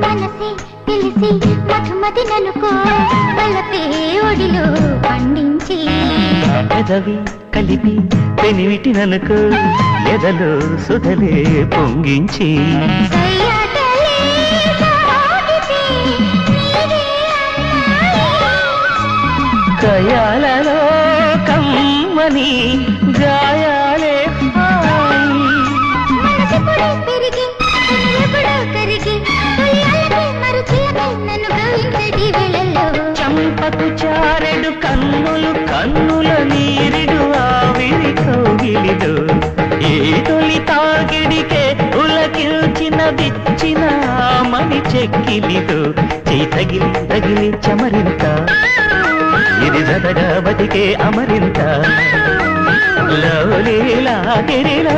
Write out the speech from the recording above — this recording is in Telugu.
మనసే తెలిసి మధుమతి ననుకో వలపే ఒడిలో పండించి పెదవి కలిపి పెనివిటిననుకో ఎదలో సుధలే పొంగించి కయాలలో కమ్మని గాయాలే పెరిగి కరిగి చంపకు చారెడు కన్నులు కన్నుల నీరిడు ఆవిరి కౌగిలిడు ఏ తొలి తాగిడికే ఉలకిల్చిన విచ్చిన మణి చెక్కిలిడు చేయి తగిలి తగిలి చమరింత ఇది జతగా బతికే అమరింత లౌలీలా గిరిలా